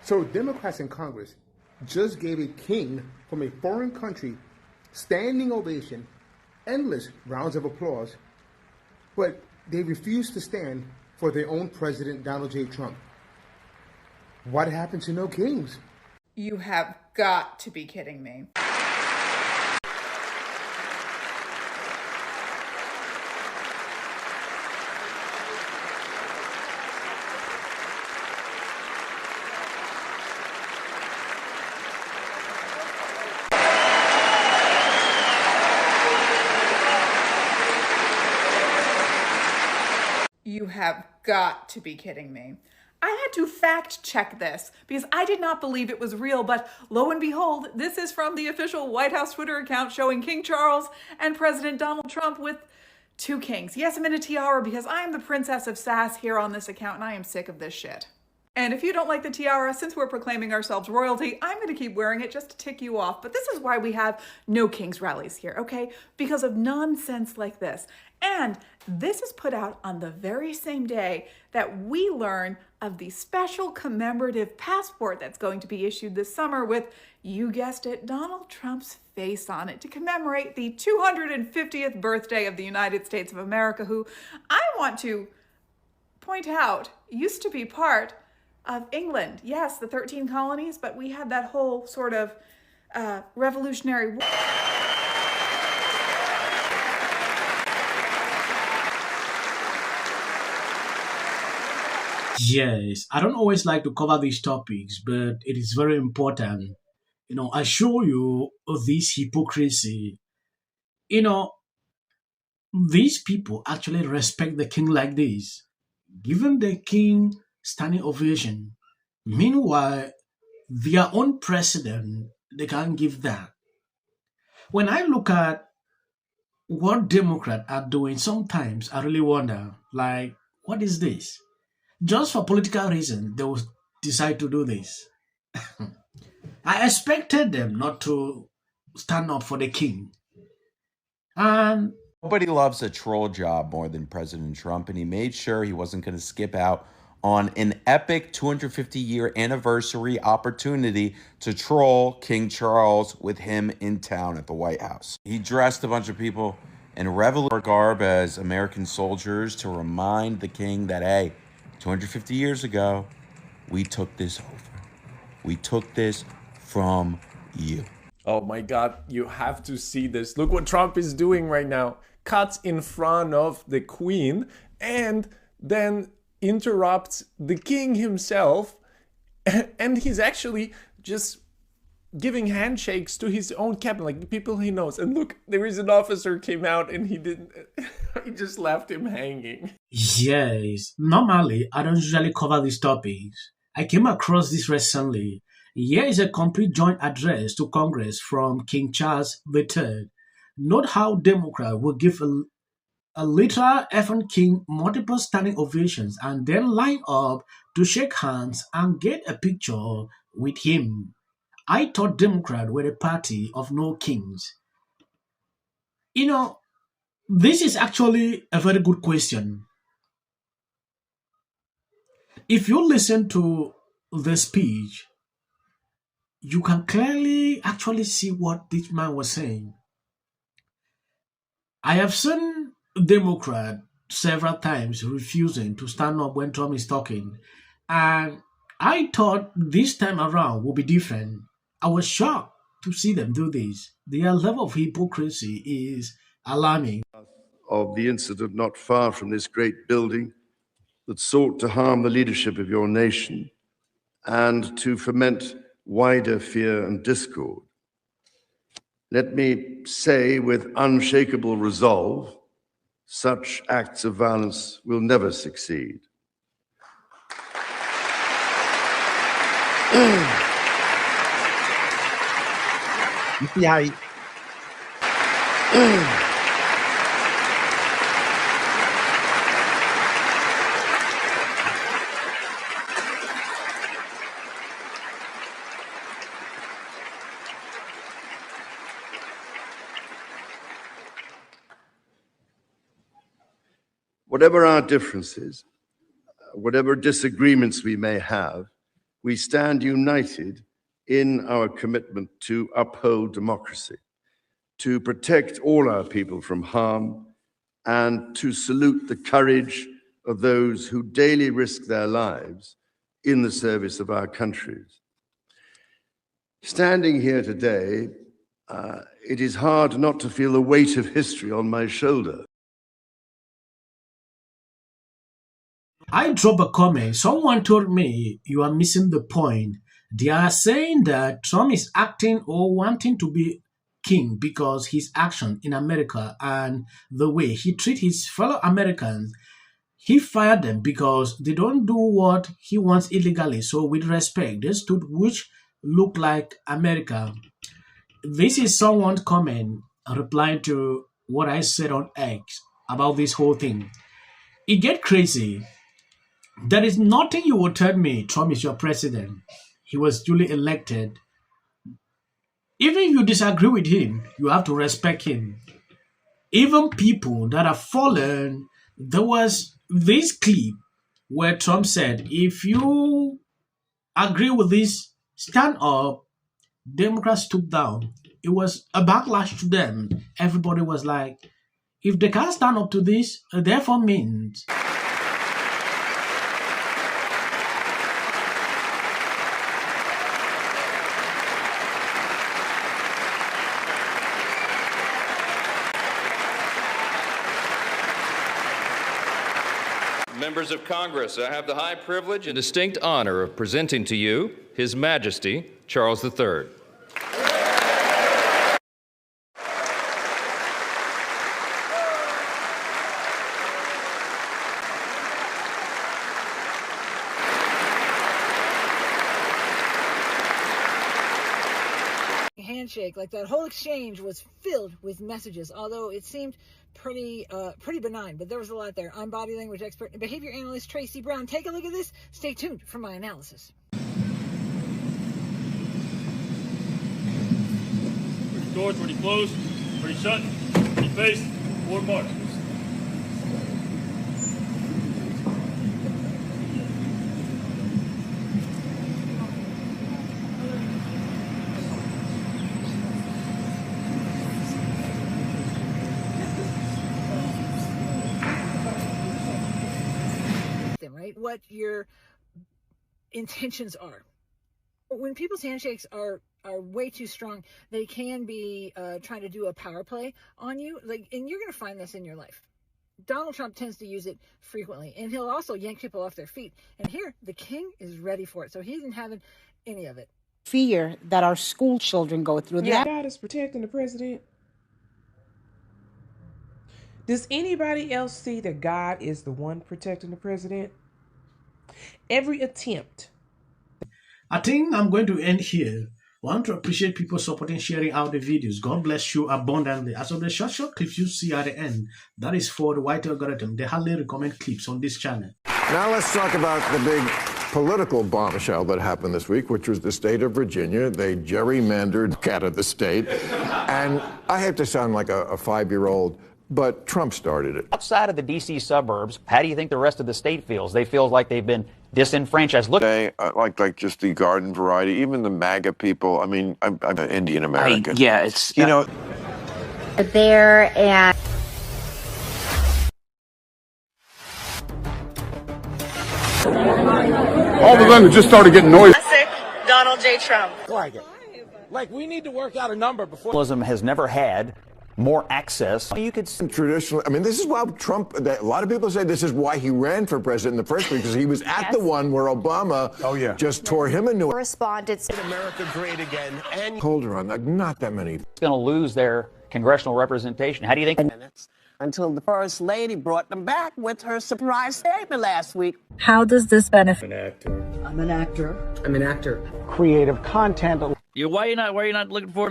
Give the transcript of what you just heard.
So Democrats in Congress just gave a king from a foreign country standing ovation, endless rounds of applause, but they refused to stand for their own president, Donald J. Trump. What happened to no kings? You have got to be kidding me. You have got to be kidding me. I had to fact check this because I did not believe it was real, but lo and behold, this is from the official White House Twitter account showing King Charles and President Donald Trump with two kings. Yes, I'm in a tiara because I am the princess of sass here on this account and I am sick of this shit. And if you don't like the tiara, since we're proclaiming ourselves royalty, I'm going to keep wearing it just to tick you off. But this is why we have no king's rallies here, okay? Because of nonsense like this. And this is put out on the very same day that we learn of the special commemorative passport that's going to be issued this summer with, you guessed it, Donald Trump's face on it to commemorate the 250th birthday of the United States of America, who I want to point out used to be part of England. Yes, the 13 colonies, but we had that whole sort of revolutionary war. Yes, I don't always like to cover these topics, but it is very important. I show you this hypocrisy. You know, these people actually respect the king like this, giving the king standing ovation. Meanwhile, their own president, they can't give that. When I look at what Democrats are doing, sometimes I really wonder, like, what is this? Just for political reasons, they will decide to do this. I expected them not to stand up for the king. And Nobody loves a troll job more than President Trump, and he made sure he wasn't going to skip out on an epic 250-year anniversary opportunity to troll King Charles with him in town at the White House. He dressed a bunch of people in Revolutionary garb as American soldiers to remind the king that, hey, 250 years ago, we took this over. We took this from you. Oh my God, you have to see this. Look what Trump is doing right now. Cuts in front of the Queen and then interrupts the king himself. And he's actually just giving handshakes to his own cabinet, like the people he knows. And look, there is an officer came out and he just left him hanging. yes, normally I don't usually cover these topics. I came across this recently. Here is a complete joint address to Congress from King Charles III. Note how Democrats will give a literal effing king multiple standing ovations and then line up to shake hands and get a picture with him. I thought Democrats were a party of no kings. You know, this is actually a very good question. If you listen to the speech, you can clearly actually see what this man was saying. I have seen Democrat several times refusing to stand up when Trump is talking, and I thought this time around would be different. I was shocked to see them do this. Their level of hypocrisy is alarming. Of the incident not far from this great building that sought to harm the leadership of your nation and to foment wider fear and discord. Let me say with unshakable resolve, such acts of violence will never succeed. Whatever our differences, whatever disagreements we may have, we stand united in our commitment to uphold democracy, to protect all our people from harm, and to salute the courage of those who daily risk their lives in the service of our countries. Standing here today, it is hard not to feel the weight of history on my shoulder. I drop a comment. Someone told me you are missing the point. They are saying that Trump is acting or wanting to be king because his action in America and the way he treats his fellow Americans, he fired them because they don't do what he wants illegally. So with respect, they stood which look like America. This is someone's comment replying to what I said on X about this whole thing. It get crazy. There is nothing you will tell me Trump is your president. He was duly elected. Even if you disagree with him, you have to respect him. Even people that have fallen, there was this clip where Trump said, if you agree with this, stand up. Democrats took down. It was a backlash to them. Everybody was like, if they can't stand up to this, therefore means. Members of Congress, I have the high privilege and distinct honor of presenting to you His Majesty Charles III. Handshake, like that whole exchange was filled with messages, although it seemed pretty benign, but there was a lot there. I'm body language expert and behavior analyst Tracy Brown. Take a look at this. Stay tuned for my analysis. Push doors when you close, when you shut, when you face, forward march. What your intentions are. When people's handshakes are way too strong, they can be trying to do a power play on you. And you're going to find this in your life. Donald Trump tends to use it frequently, and he'll also yank people off their feet. And here, the king is ready for it, so he isn't having any of it. Fear that our school children go through. Yeah, God is protecting the president. Does anybody else see that God is the one protecting the president? Every attempt. I think I'm going to end here. I want to appreciate people supporting, sharing out the videos. God bless you abundantly. As of the short clips you see at the end, that is for the white algorithm. They hardly recommend clips on this channel. Now let's talk about the big political bombshell that happened this week, which was the state of Virginia. They gerrymandered out of the state. And I hate to sound like a 5-year-old, but Trump started it. Outside of the D.C. suburbs, how do you think the rest of the state feels? They feel like they've been disenfranchised. Look, They like just the garden variety, even the MAGA people. I mean, I'm an Indian American. yeah, it's You know, There and all of a sudden it just started getting noisy. Classic Donald J. Trump. Like we need to work out a number before. Capitalism has never had more access. You could traditionally, I mean, this is why Trump, a lot of people say this is why he ran for president in the first place, because he was at the one where Obama just tore him a new correspondents. America great again. And Hold on, like not that many. going to lose their congressional representation. How do you think? minutes until the first lady brought them back with her surprise statement last week. How does this benefit? I'm an actor. I'm an actor. Creative content. Why are you not looking for